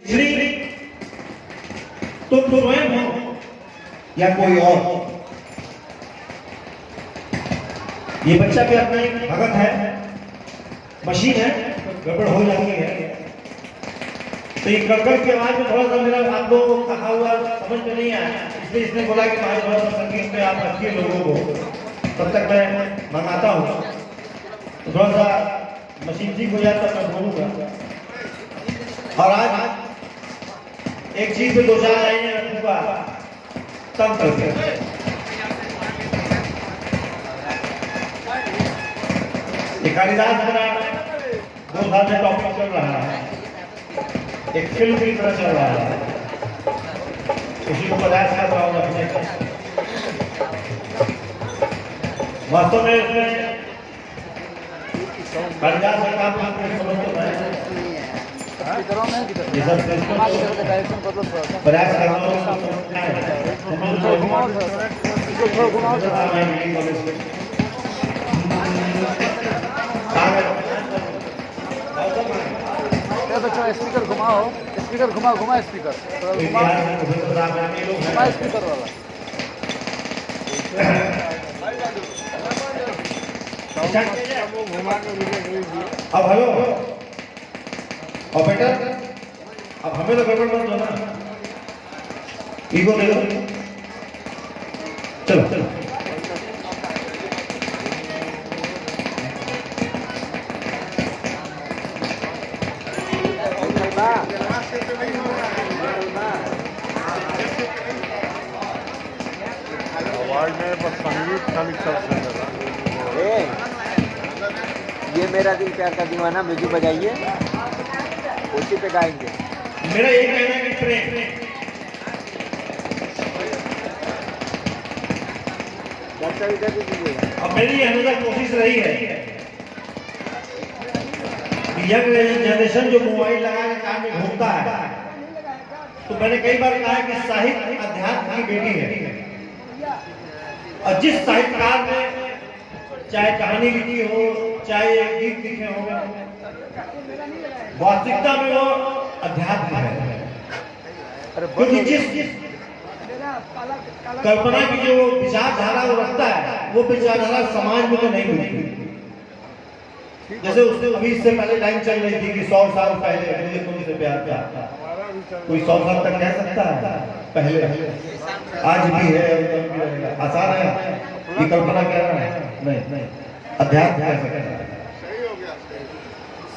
श्री तुम स्वयं हो या कोई और, ये बच्चा भी अपना एक भगत है, मशीन है, गड़बड़ हो जाती है। तो ये गड़बड़ की आवाज में थोड़ा सा मेरा आप लोगों को कहा हुआ समझ में नहीं आया, इसलिए इसने बोला कि भाई थोड़ा सा संगीत में आप रखिए लोगों को, तब तक मैं मंगाता हूँ। तो थोड़ा सा मशीन ठीक हो जाता मैं बोलूँगा। और आज एक चीज पे दो चार लाइनें रखूंगा तब करके। ये कालिदास मेरा 2 साल से टॉपिक चल रहा है, एक फिल्म की तरह चल रहा है, उसी को प्रयास कर रहा हूँ रखने का। वास्तव में इसमें कालिदास का काम करके समझ तो है, ये सब प्रयास कर रहा हूँ। स्पीकर घुमाओ, स्पीकर घुमा स्पीकर घुमा स्पीकर वाला। अब हेलो ऑपरेटर, अब हमें तो गड़बड़ मत दो ना, ईगो ले लो। चलो चलो आवाज में बस संगीत खाली चल रहा है। ये मेरा दिल प्यार का दीवाना म्यूजिक बजाइए, उसी पे गाएंगे। मेरा एक कहना है कि प्रेम, अब मेरी हमेशा कोशिश रही है कि यंग जनरेशन जो मोबाइल लगा के काम में घूमता है, तो मैंने कई बार कहा है कि साहित्य अध्यात्म की बेटी है, और जिस साहित्यकार ने चाहे कहानी लिखी हो, चाहे गीत लिखे हो, वास्तविकता में वो अध्यात्म है। क्योंकि जिस कल्पना की जो विचारधारा वो रखता है, वो विचारधारा समाज में तो नहीं मिलती। जैसे उसने अभी इससे पहले लाइन चल रही थी कि 100 साल पहले मुझे तुमसे प्यार था, कोई 100 साल तक कह सकता है पहले, आज भी है, आसान है ये कल्पना कह रहा है, नहीं अध्यात्म कह सकता है।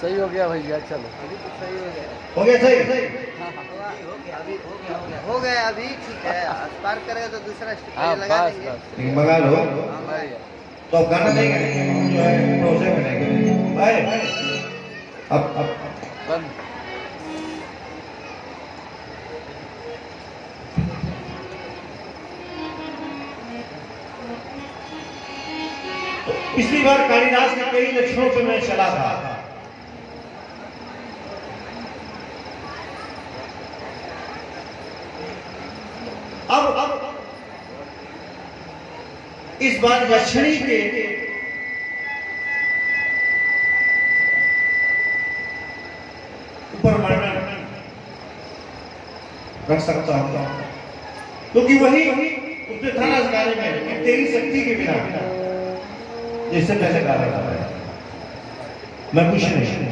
सही हो गया भैया, चलो हो गया सही, हो गया अभी ठीक है। पार करेगा तो दूसरा हाँ, लगा बस देंगे। बस मंगा लो तो अब गाना नहीं गाएंगे, हम जो है प्रोजेक्ट करेंगे। भाई अब बंद। पिछली बार कालिदास के कई लक्षणों पे मैं चला था, अब इस बार दक्षिणी के ऊपर वर्णन रख सकता हूं, क्योंकि वही उसने था ना इस गाने में कि तेरी शक्ति के बिना, जैसे पहले गा रहा है, मैं कुछ नहीं।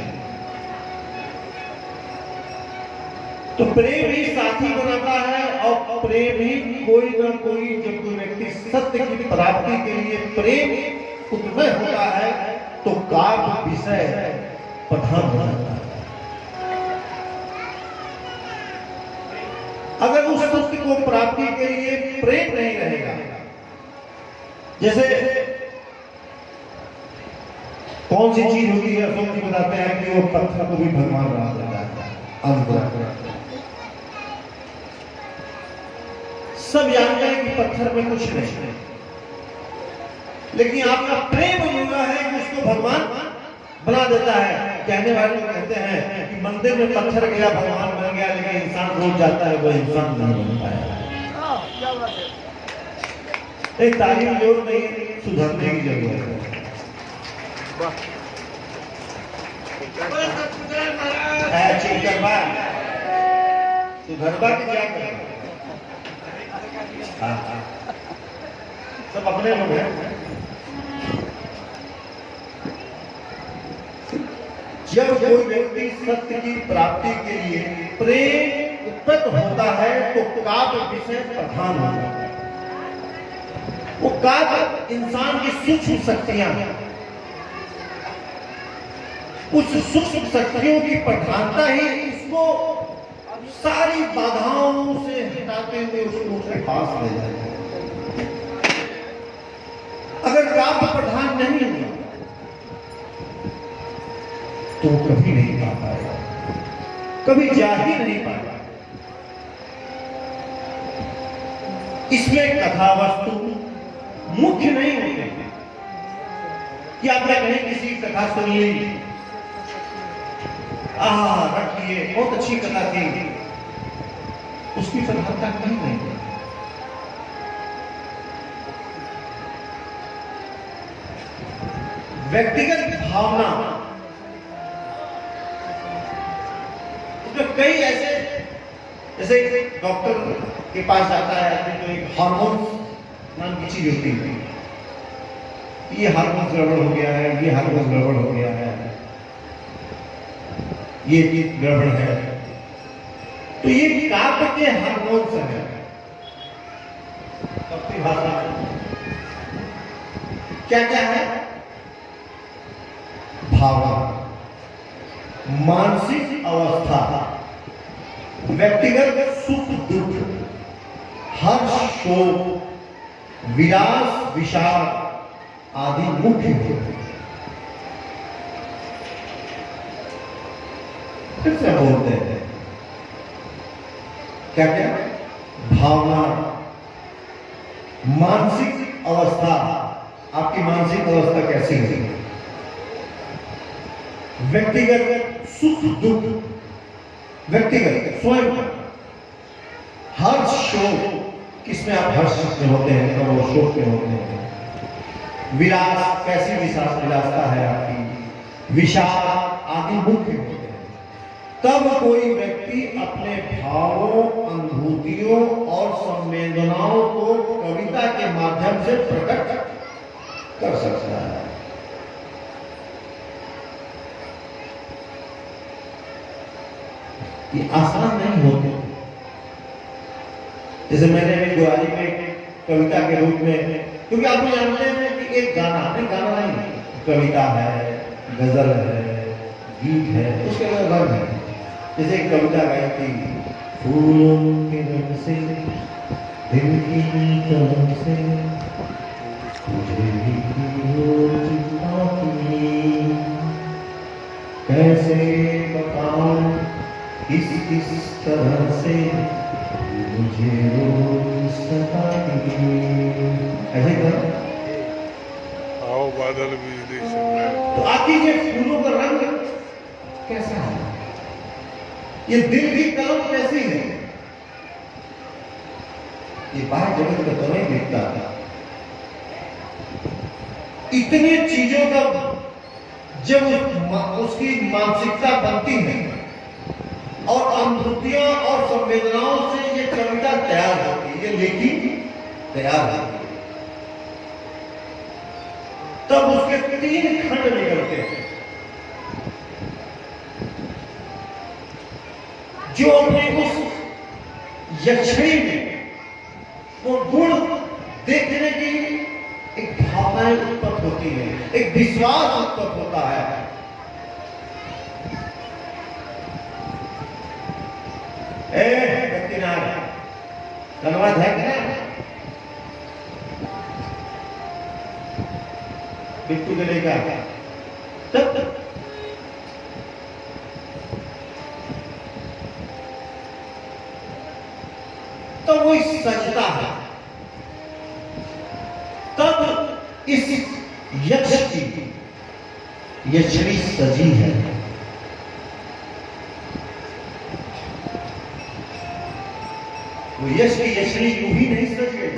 तो प्रेम ही साथी बनाता है, और प्रेम ही कोई ना कोई, जब कोई व्यक्ति सत्य की प्राप्ति के लिए प्रेम उत्पन्न होता है तो काव्य विषय प्रधान हो जाता है। अगर उस सत्य को प्राप्ति के लिए प्रेम नहीं रहेगा, जैसे कौन सी चीज होती है, अशोक जी बताते हैं कि वो पत्थर को भी भगवान बना देता है। सब जानते हैं कि पत्थर में कुछ नहीं, लेकिन आपका प्रेम जुड़ा है कि उसको भगवान बना देता है। कहने वाले कहते हैं कि मंदिर में पत्थर गया भगवान बन गया, लेकिन इंसान रोज जाता है वो इंसान नहीं बन पाया। एक तालीम जोर नहीं, सुधरने की जरूरत है। चिंकर गरबा की क्या करना? हाँ हाँ, सब अपने लोग हैं। जब कोई व्यक्ति सत्य की प्राप्ति के लिए प्रेम उत्पन्न होता है तो काव्य विषय प्रधान होता है। वो काव्य इंसान की सूक्ष्म शक्तियां, उस सूक्ष्म शक्तियों की प्रधानता ही उसको सारी बाधाओं से हटाते हुए उसको उसके पास ले जाए। अगर काव्य प्रधान नहीं हुआ तो कभी नहीं पा पाएगा, कभी जा ही नहीं पाएगा। इसमें कथा वस्तु मुख्य नहीं होते कि आपने कहीं किसी कथा सुन ली, रखिए बहुत अच्छी कथा थी, उसकी प्रधानता कहीं नहीं है। व्यक्तिगत भावना, उसमें कई ऐसे, जैसे डॉक्टर के पास जाता है आदमी तो एक हार्मोन नाम की चीज होती है, ये हार्मोन गड़बड़ हो गया है, ये हार्मोन गड़बड़ हो गया है, ये गड़बड़ है, तो ये काव्य के हार्मोन से है। अपनी भाषा क्या क्या है? भावना, मानसिक अवस्था, व्यक्तिगत सुख दुख, हर्ष शोक, विलास विषाद आदि मुख्य हैं। फिर से बोलते हैं क्या क्या? भावना, मानसिक अवस्था, आपकी मानसिक अवस्था कैसी है, व्यक्तिगत सुख दुख, व्यक्तिगत स्वयं, हर्ष शोक, किसमें आप हर्ष में होते हैं, कब वो शोक में होते हैं, विलास, कैसी विलासता है आपकी, विषाद आदि मुख्य होते हैं। तब कोई व्यक्ति अपने भावों, अनुभूतियों और संवेदनाओं को कविता के माध्यम से प्रकट कर सकता है। ये आसान नहीं होते। जैसे मैंने अभी गुवारी में कविता के रूप में, क्योंकि आप लोग जानते हैं कि एक गाना नहीं, कविता है, गजल है, गीत है, उसके अंदर रंग है। जैसे एक कविता गाई थी, फूलों के रंग से, दिल की तरफ से, मुझे कैसे बताऊं किस तरह से मुझे रोज सताती। ऐसे करो, आओ बादल बिजली से। तो आपकी ये फूलों का रंग कैसा है, ये दिल की कलम कैसी है, ये बाहर जगत का तो नहीं दिखता। इतनी चीजों का जब उसकी मानसिकता बनती है और अनुभूतियों और संवेदनाओं से ये कविता तैयार होती है, ये लिखी तैयार होती है, तब उसके 3 खंड निकलते हैं जो अपने उस यक्षिणी में वो गुण देखने की एक भावनाएं उत्पन्न होती है, एक विश्वास उत्पन्न होता है। धन्यवाद है क्या? बिट्टू के लेकर तब तो वो सजता है, तब इस यक्ष की यक्षिणी सजी है। वो यश की यक्षिणी यूं ही नहीं सज गई,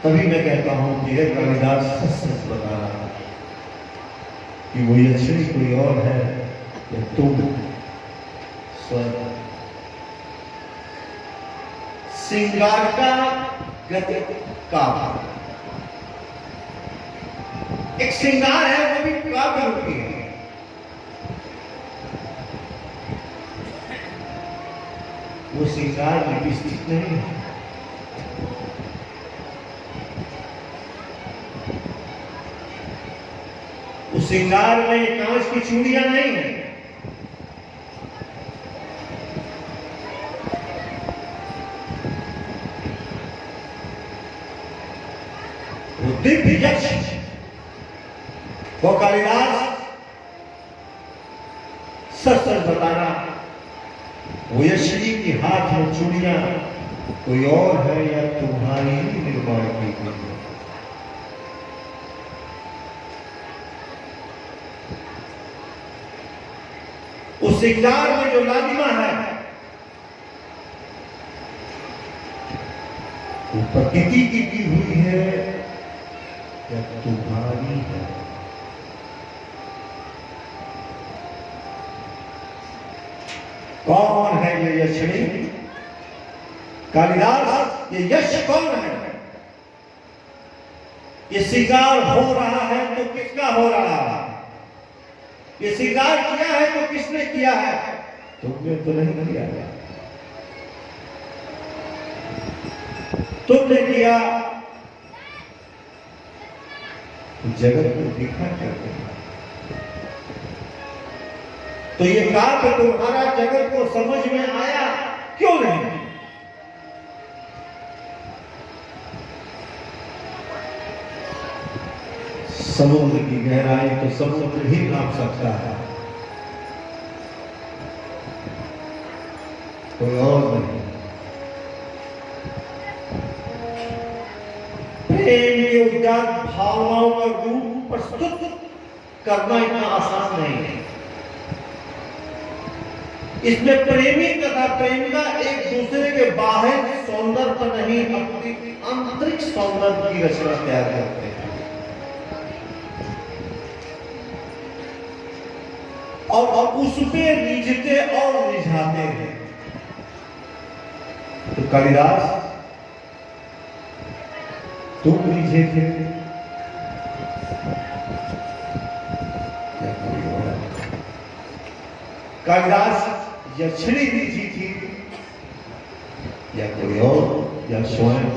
तभी मैं कहता हूं कि हे कविदास सच सच बता रहा, कि वो यक्षिणी कोई और है या तुम स्वयं। श्रृंगार का गति काव्य, एक श्रृंगार है वो भी काव्य रूपी है। वो श्रृंगार लिपस्टिक नहीं है, उस श्रृंगार में कांच की चूड़ियां नहीं है, वो दिव्य यक्ष, वो कालिदास सच बताना, वो यक्षिणी की हाथ में चूड़ियां कोई और है या तुम्हारी ही निर्माण की गई है। उस श्रृंगार में जो लालिमा है वो प्रकृति की हुई है या तुम्हारी है। कौन है ये यक्षिणी? कालिदास, ये यश कौन है? ये श्रृंगार हो रहा है तो किसका हो रहा है? ये श्रृंगार किया है तो किसने किया है? तुमने तो नहीं किया, तुमने किया तो जगत को दिखा करते हैं। तो ये काव्य तुम्हारा जगत को समझ में आया क्यों नहीं? समुद्र की गहराई तो समुद्र ही नाप सकता है, कोई और नहीं। प्रेम के उद्यान भावनाओं का रूप प्रस्तुत करना इतना आसान नहीं है। इसमें प्रेमी तथा प्रेमिका एक दूसरे के बाहर सौंदर्य पर नहीं, अपनी आंतरिक सौंदर्य की रचना तैयार करते हैं और उस पे रिझते और रिझाते हैं। तो कालिदास, तुम रिझे थे या कोई और? कालिदास यक्षिणी रिझी थी या कोई और या स्वयं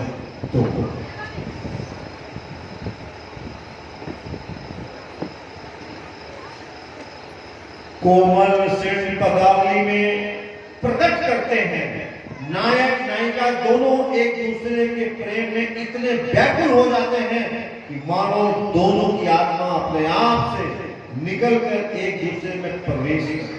तुम? कोमल शिल्प पदावली में प्रकट करते हैं नायक नायिका दोनों एक दूसरे के प्रेम में इतने व्याकुल हो जाते हैं कि मानो दोनों की आत्मा अपने आप से निकलकर एक दूसरे में प्रवेश करते।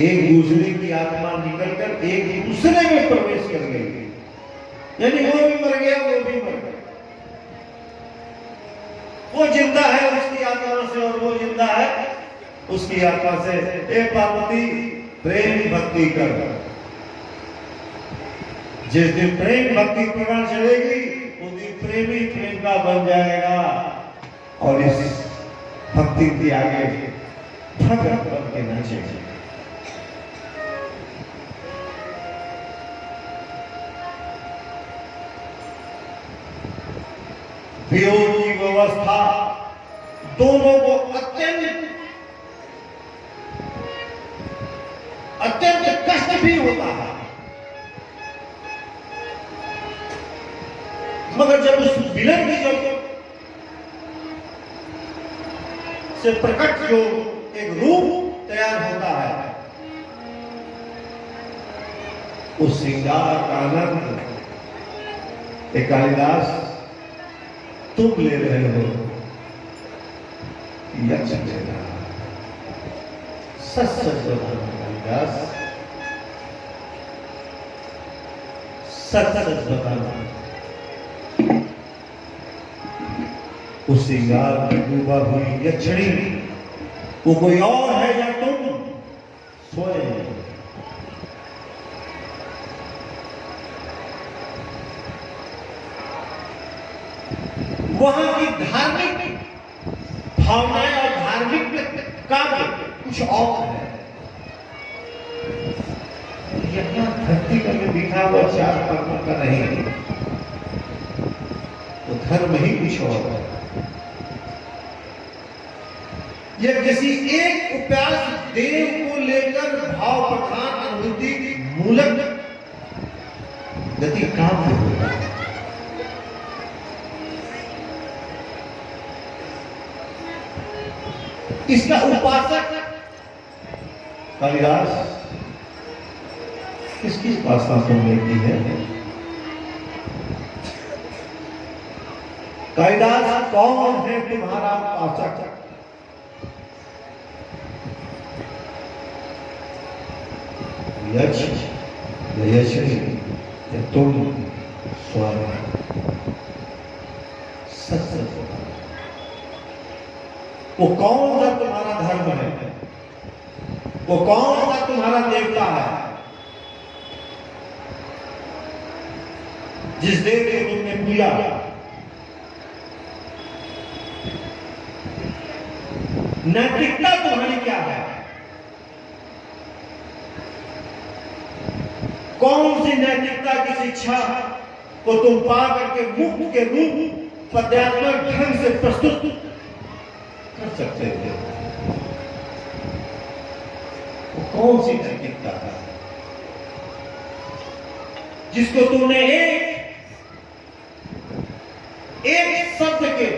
एक दूसरे की आत्मा निकलकर एक दूसरे में प्रवेश कर गई, यानी वो भी मर गया, वो भी मर गया। वो जिंदा है उसकी आत्मा से और वो जिंदा है उसकी आत्मा से। हे पार्वती, प्रेम भक्ति कर। जिस दिन प्रेम भक्ति प्रकरण चलेगी उस दिन प्रेमी प्रेम का बन जाएगा और इस भक्ति के आगे भगत बन के नाचेगा। वियोग की व्यवस्था दोनों को अत्यंत कष्ट भी होता है, मगर जब उस विलन की से प्रकट जो एक रूप तैयार होता है, उस श्रृंगार का आनंद एक कालिदास तुम ले रहे हो, यक्ष ले रहा है। सच सच बताना कालिदास, सच सच बताना। उस श्रृंगार में डूबा हुई यक्षिणी वो कोई और है या तुम स्वयं? वहां की धार्मिक भावनाएं और धार्मिक कार्य कुछ और है। यहाँ धरती पर बिठा हुआ चार कर्मों का नहीं, तो धर्म ही कुछ और है। यह किसी एक उपास देव को लेकर भाव प्रधान अनुभूति मूलक गति काम होगा। इसका उपासक कालिदास किसकी उपासना सुनने की है? कालिदास कौन है तुम्हारा उपासक? यक्ष या यक्षिणी या तुम स्वयं? सच बता, वो कौन सा तुम्हारा धर्म है? वो कौन सा तुम्हारा देवता है जिस देव को तुमने पूजा? नैतिकता तुम्हारी क्या है? कौन सी नैतिकता की शिक्षा को तुम पा करके मुक्त के रूप पद्यात्मक ढंग से प्रस्तुत कर सकते थे? वो कौन सी नैतिकता है जिसको तुमने एक शब्द के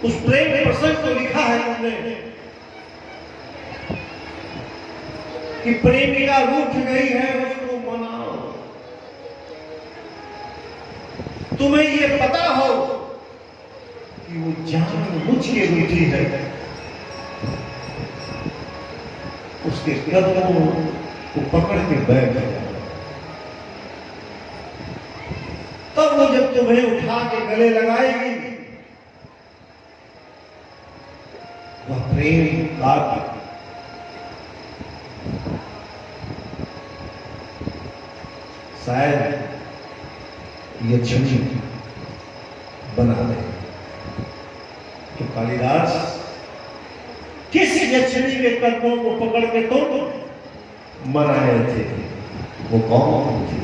उस प्रेम प्रसंग को लिखा है तुमने कि प्रेमिका रूठ गई है, उसको मनाओ। तुम्हें यह पता हो कि वो जानबूझ के रूठी है, उसके कदमों को पकड़ के बैठ जाओ। तब वो जब तुम्हें उठा के गले लगाएगी, वह प्रेम काव्य शायद यक्षिणी बना दे। तो कालिदास किस यक्षिणी के कदमों को पकड़ के तो मनाए थे? वो कौन थी?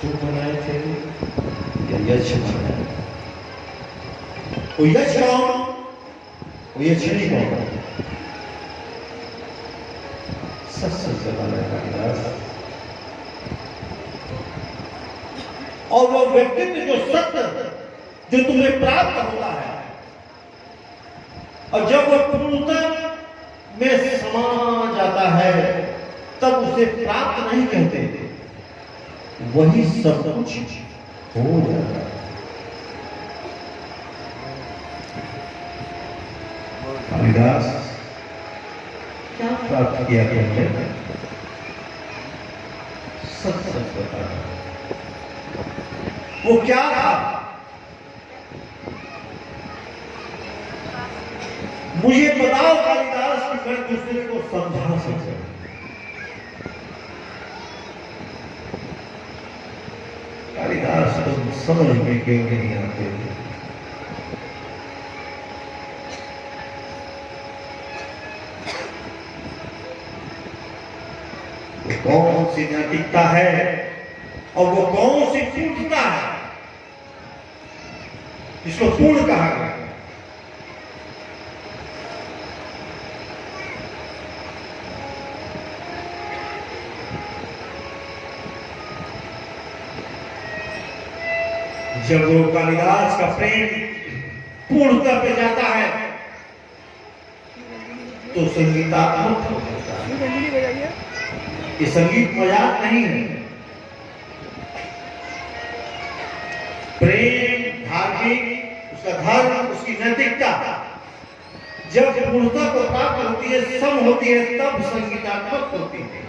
तुम बनाए थे या यक्ष बनाए? वो यक्ष कौन? वो यक्षिणी कौन? सच कालिदास। और वो व्यक्तित्व जो सत्य जो तुम्हें प्राप्त होता है, और जब वो पूर्णता में समा जाता है, तब उसे प्राप्त नहीं कहते, वही सब कुछ हो जाता है। कालिदास क्या प्राप्त किया तुमने? सच सच बता, वो क्या था? मुझे बताओ कालिदास कि मैं दूसरे को समझा सकूं। कालिदास तुम समझ में क्यों नहीं आते? कौन सी नैतिकता है और वो कौन सी पूर्णता है जिसको पूर्ण कहा गया? जब वो कालिदास का प्रेम पूर्णता पे जाता है तो संगीतात्मक हो जाता है। ये संगीत मजाक नहीं है। प्रेम, धार्मिक, उसका धर्म, उसकी नैतिकता जब पूर्णता को प्राप्त होती है, सम होती है, तब संगीतात्मक होती है।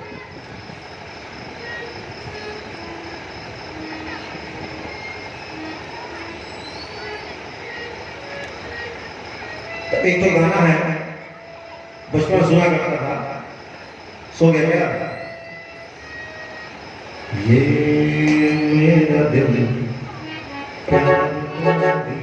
एक तो गाना है, बचपन सुना करता था, सो गया क्या? ये मेरा दिल प्यार को